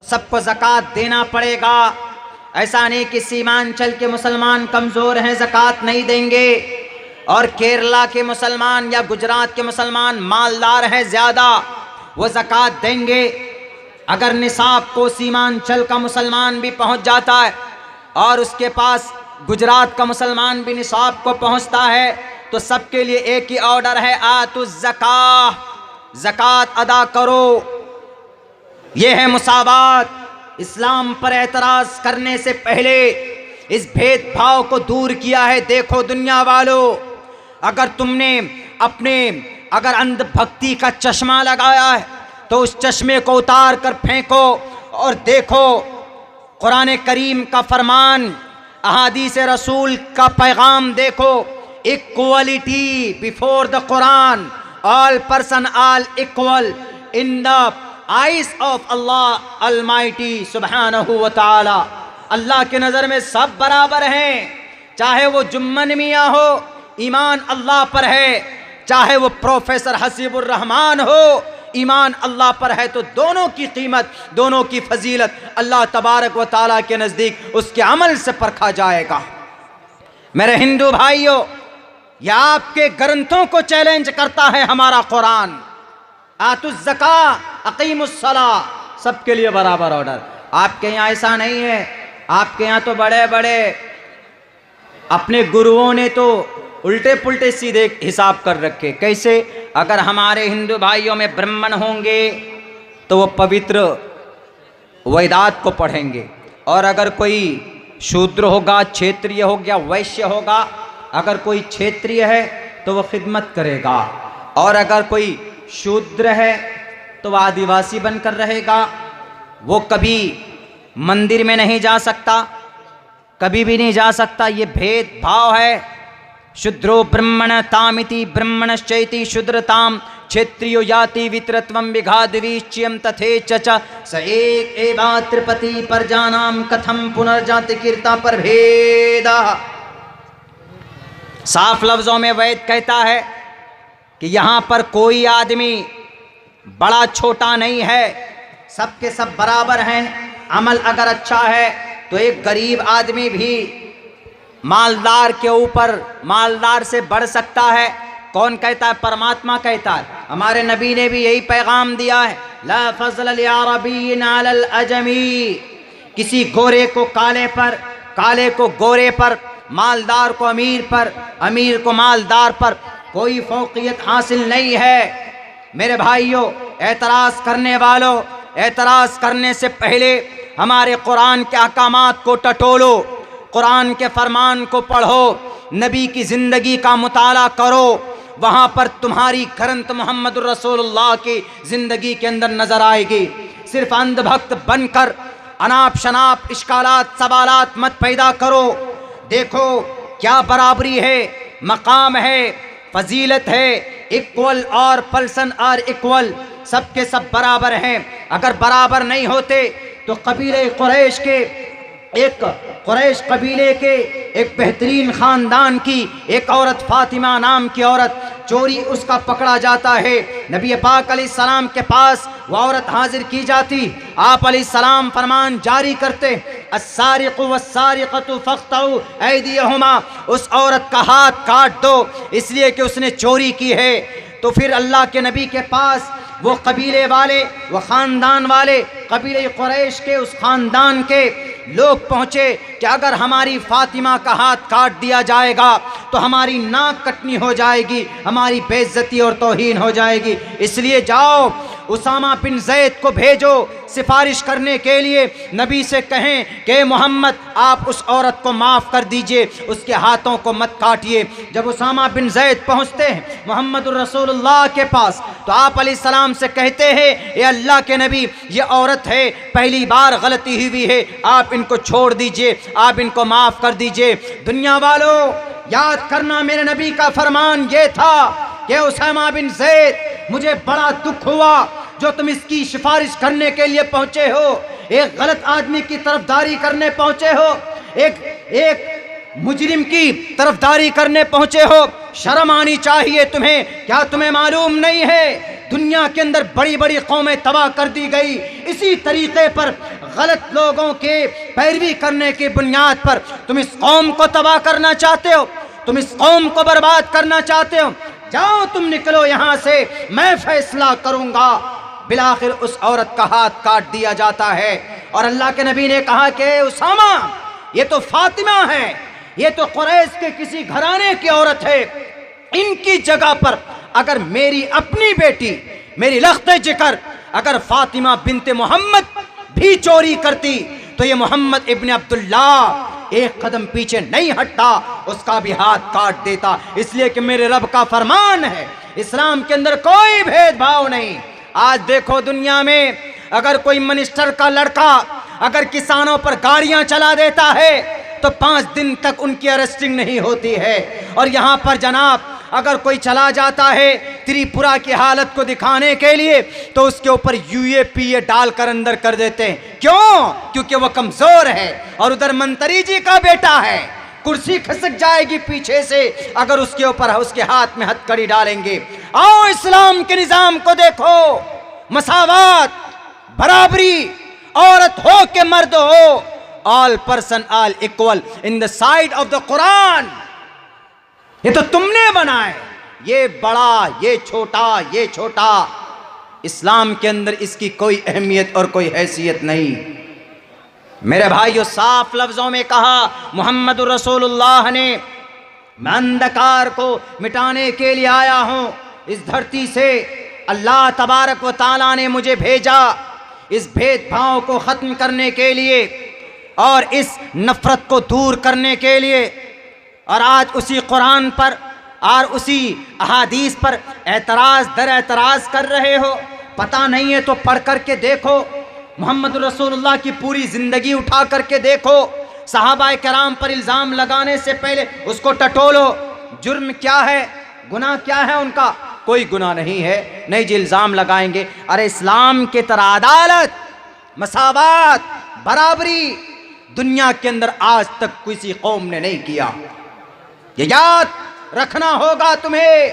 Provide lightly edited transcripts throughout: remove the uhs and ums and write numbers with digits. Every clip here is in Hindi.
सबको ज़कात देना पड़ेगा। ऐसा नहीं कि सीमांचल के मुसलमान कमज़ोर हैं ज़कात नहीं देंगे और केरला के मुसलमान या गुजरात के मुसलमान मालदार हैं ज़्यादा, वो ज़कात देंगे। अगर निसाब को सीमांचल का मुसलमान भी पहुंच जाता है और उसके पास गुजरात का मुसलमान भी निसाब को पहुंचता है तो सबके लिए एक ही ऑर्डर है, आतुज़ ज़कात, ज़कात अदा करो। ये है मुसावात। इस्लाम पर एतराज़ करने से पहले इस भेदभाव को दूर किया है। देखो दुनिया वालों, अगर तुमने अगर अंधभक्ति का चश्मा लगाया है तो उस चश्मे को उतार कर फेंको और देखो कुरान करीम का फरमान, अहादीस रसूल का पैगाम देखो। Equality before the Quran, all person all equal in the eyes of Allah almighty सुब्हानहू व तआला। अल्लाह के नज़र में सब बराबर हैं, चाहे वो जुम्मन मियाँ हो, ईमान अल्लाह पर है, चाहे वो प्रोफेसर हसीबुर रहमान हो, ईमान अल्लाह पर है। तो दोनों की कीमत, दोनों की फजीलत अल्लाह तबारक व तआला के नज़दीक उसके अमल से परखा जाएगा। मेरे हिंदू भाइयों, यह आपके ग्रंथों को चैलेंज करता है हमारा कुरान। आतुज़ ज़कात, अक़ीमुस्सला, सबके लिए बराबर ऑर्डर। आपके यहाँ ऐसा नहीं है। आपके यहाँ तो बड़े बड़े अपने गुरुओं ने तो उल्टे पुल्टे सीधे हिसाब कर रखे। कैसे? अगर हमारे हिंदू भाइयों में ब्राह्मण होंगे तो वो पवित्र वेदात को पढ़ेंगे, और अगर कोई शूद्र होगा, क्षेत्रीय हो गया, वैश्य होगा, अगर कोई क्षेत्रीय है तो वो खिदमत करेगा, और अगर कोई शूद्र है तो वह आदिवासी बनकर रहेगा। वो कभी मंदिर में नहीं जा सकता, कभी भी नहीं जा सकता। ये भेदभाव है। शूद्रो ब्रह्मण तामिति ब्रह्मणश्चैति शूद्रताम क्षेत्रियो याति वित्रत्वं विघाद्वीच्यम तथेच च स एक एवा त्रिपति परजानाम कथम पुनर्जाति कीर्ता पर भेदा। साफ लफ्जों में वैद कहता है कि यहाँ पर कोई आदमी बड़ा छोटा नहीं है, सबके सब बराबर हैं। अमल अगर अच्छा है तो एक गरीब आदमी भी मालदार के ऊपर, मालदार से बढ़ सकता है। कौन कहता है? परमात्मा कहता है। हमारे नबी ने भी यही पैगाम दिया है, ला फज़ल लिअरबिय्यिन अलल अजमी। किसी गोरे को काले पर, काले को गोरे पर, मालदार को अमीर पर, अमीर को मालदार पर कोई फौकियत हासिल नहीं है। मेरे भाइयों, एतराज़ करने वालों, एतराज़ करने से पहले हमारे कुरान के अहकामात को टटोलो, कुरान के फरमान को पढ़ो, नबी की ज़िंदगी का मुताला करो। वहाँ पर तुम्हारी करंत मोहम्मद रसूलुल्लाह की ज़िंदगी के अंदर नज़र आएगी। सिर्फ अंधभक्त बनकर अनाप शनाप इश्कालात सवालात मत पैदा करो। देखो क्या बराबरी है, मकाम है, फजीलत है। इक्वल और पर्सन और इक्वल, सबके सब बराबर हैं। अगर बराबर नहीं होते तो कबीले कुरैश के, एक कुरैश कबीले के एक बेहतरीन ख़ानदान की एक औरत, फातिमा नाम की औरत, चोरी उसका पकड़ा जाता है। नबी पाक अलैहिस्सलाम के पास वह औरत हाजिर की जाती। आप अलैहिस्सलाम फरमान जारी करते, अस्सारिक़ु वस्सारिक़तु फ़क़्तऊ ऐदियहुमा, उस औरत का हाथ काट दो इसलिए कि उसने चोरी की है। तो फिर अल्लाह के नबी के पास वो कबीले वाले, वो ख़ानदान वाले, कबीले कुरैश के उस ख़ानदान के लोग पहुँचे कि अगर हमारी फ़ातिमा का हाथ काट दिया जाएगा तो हमारी नाक कटनी हो जाएगी, हमारी बेइज्जती और तौहीन हो जाएगी। इसलिए जाओ उसामा बिन ज़ैद को भेजो सिफारिश करने के लिए, नबी से कहें कि मोहम्मद आप उस औरत को माफ़ कर दीजिए, उसके हाथों को मत काटिए। जब उसामा बिन ज़ैद पहुँचते हैं मोहम्मद रसूलुल्लाह के पास तो आप अलैहिस्सलाम से कहते हैं, ये अल्लाह के नबी, ये औरत है, पहली बार गलती हुई है, आप इनको छोड़ दीजिए, आप इनको माफ़ कर दीजिए। दुनिया वालों, याद करना मेरे नबी का फरमान ये था कि उसामा बिन ज़ैद, मुझे बड़ा दुख हुआ जो तुम इसकी सिफारिश करने के लिए पहुंचे हो, एक गलत आदमी की तरफदारी करने पहुंचे हो, एक मुजरिम की तरफदारी करने पहुंचे हो। शर्म आनी चाहिए तुम्हें। क्या तुम्हें मालूम नहीं है दुनिया के अंदर बड़ी बड़ी कौमें तबाह कर दी गई। इसी तरीके पर गलत लोगों के पैरवी करने की बुनियाद पर तुम इस कौम को तबाह करना चाहते हो, तुम इस कौम को बर्बाद करना चाहते हो। जाओ तुम निकलो यहाँ से, मैं फैसला करूँगा। बिलाखिर उस औरत का हाथ काट दिया जाता है और अल्लाह के नबी ने कहा कि उसामा, ये तो फातिमा है, ये तो कुरैश के किसी घराने की औरत है। इनकी जगह पर अगर मेरी अपनी बेटी, मेरी लख्ते जिकर अगर फातिमा बिनते मोहम्मद भी चोरी करती तो ये मोहम्मद इब्न अब्दुल्ला एक कदम पीछे नहीं हटता, उसका भी हाथ काट देता। इसलिए कि मेरे रब का फरमान है, इस्लाम के अंदर कोई भेदभाव नहीं। आज देखो दुनिया में अगर कोई मिनिस्टर का लड़का अगर किसानों पर गाड़ियां चला देता है तो 5 दिन तक उनकी अरेस्टिंग नहीं होती है। और यहाँ पर जनाब अगर कोई चला जाता है त्रिपुरा की हालत को दिखाने के लिए तो उसके ऊपर UAPA डालकर अंदर कर देते हैं। क्यों? क्योंकि वो कमजोर है और उधर मंत्री जी का बेटा है, कुर्सी खसक जाएगी पीछे से अगर उसके ऊपर उसके हाथ में हथकड़ी डालेंगे। आओ इस्लाम के निजाम को देखो, मसावात, बराबरी, औरत हो के मर्द हो, all person all equal in the side of the Quran. ये तो तुमने बनाए, ये बड़ा, ये छोटा, इस्लाम के अंदर इसकी कोई अहमियत और कोई हैसियत नहीं। मेरे भाइयों, साफ लफ्जों में कहा मुहम्मदुर रसूलुल्लाह ने, मैं अंधकार को मिटाने के लिए आया हूं इस धरती से। अल्लाह तबारक व ताला ने मुझे भेजा इस भेदभाव को ख़त्म करने के लिए और इस नफ़रत को दूर करने के लिए। और आज उसी कुरान पर और उसी अहादीस पर एतराज़ दर एतराज़ कर रहे हो। पता नहीं है तो पढ़ करके देखो, मोहम्मद रसूलुल्लाह की पूरी ज़िंदगी उठा करके देखो। सहाबाए कराम पर इल्ज़ाम लगाने से पहले उसको टटोलो, जुर्म क्या है, गुनाह क्या है उनका? कोई गुनाह नहीं है, नहीं जी इल्ज़ाम लगाएंगे। अरे इस्लाम के तरह अदालत, मसावात, बराबरी दुनिया के अंदर आज तक किसी कौम ने नहीं किया। ये याद रखना होगा तुम्हें,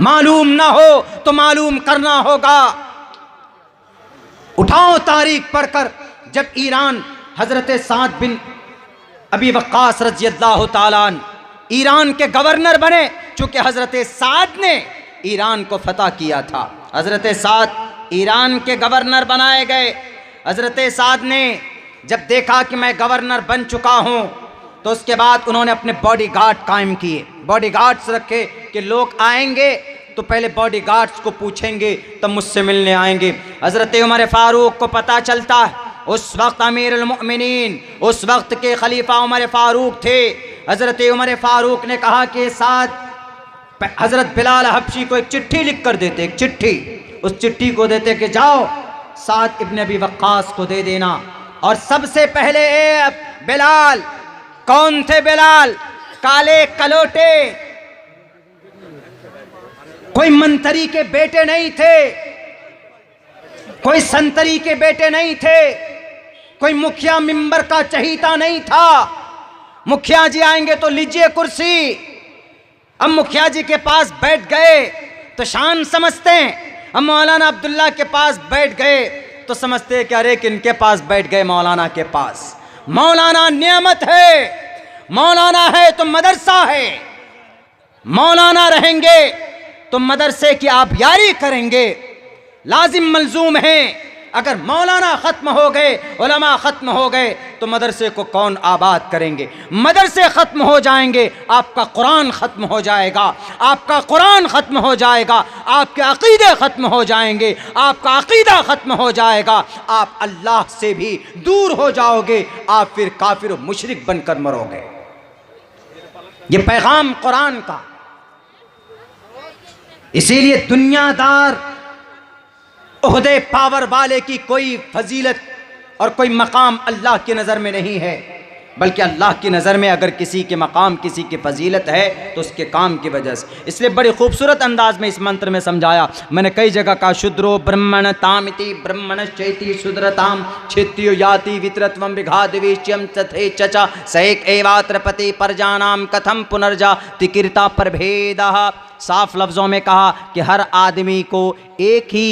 मालूम ना हो तो मालूम करना होगा। उठाओ तारीख पढ़कर, जब ईरान हजरत साद बिन अबी वक्कास रज़ियल्लाहु ताला अन्हु ईरान के गवर्नर बने, चूंकि हजरत साद ने ईरान को फतह किया था। हजरत साद ईरान के गवर्नर बनाए गए। हजरत साद ने जब देखा कि मैं गवर्नर बन चुका हूं तो उसके बाद उन्होंने अपने बॉडीगार्ड कायम किए, बॉडीगार्ड्स रखे कि लोग आएंगे तो पहले बॉडीगार्ड्स को पूछेंगे तब मुझसे मिलने आएंगे। हज़रत उमर फ़ारूक को पता चलता है, उस वक्त अमीरुल मोमिनीन, उस वक्त के खलीफा उमर फ़ारूक थे। हज़रत उमर फ़ारूक ने कहा कि साथ हज़रत बिलाल हबशी को एक चिट्ठी लिख कर देते, एक चिट्ठी, उस चिट्ठी को देते कि जाओ साद इब्न अबी वक्कास को दे देना। और सबसे पहले बिलाल, कौन थे बिलाल? काले कलोटे, कोई मंत्री के बेटे नहीं थे, कोई संतरी के बेटे नहीं थे, कोई मुखिया मिंबर का चहीता नहीं था। मुखिया जी आएंगे तो लीजिए कुर्सी, अब मुखिया जी के पास बैठ गए तो शान समझते हैं। अब मौलाना अब्दुल्ला के पास बैठ गए तो समझते हैं कि अरे किनके पास बैठ गए, मौलाना के पास। मौलाना नियामत है, मौलाना है तो मदरसा है, मौलाना रहेंगे तो मदरसे की आबियारी करेंगे। लाजिम मलजूम है, अगर मौलाना ख़त्म हो गए, उलमा ख़त्म हो गए तो मदरसे को कौन आबाद करेंगे? मदरसे ख़त्म हो जाएंगे, आपका कुरान ख़त्म हो जाएगा, आपका कुरान ख़त्म हो जाएगा, आपके अक़ीदे ख़त्म हो जाएंगे, आपका अक़ीदा ख़त्म हो जाएगा, आप अल्लाह से भी दूर हो जाओगे, आप फिर काफिर और मुशरिक बनकर मरोगे। ये पैगाम कुरान का। इसीलिए दुनियादार ओहदे पावर वाले की कोई फजीलत और कोई मकाम अल्लाह की नज़र में नहीं है, बल्कि अल्लाह की नज़र में अगर किसी के मकाम, किसी की फजीलत है तो उसके काम की वजह से। इसलिए बड़ी खूबसूरत अंदाज में इस मंत्र में समझाया। मैंने कई जगह कहा, शुद्रो ब्रह्मण तामिति ब्रह्मण चैति शुद्रताम छित्यो याति वितरत्वम विघादिविच्यम तथे चचा सैक एवात्र पति परजानाम कथम पुनर्जा तिकीर्ता प्रभेदः। साफ लफ्ज़ों में कहा कि हर आदमी को एक ही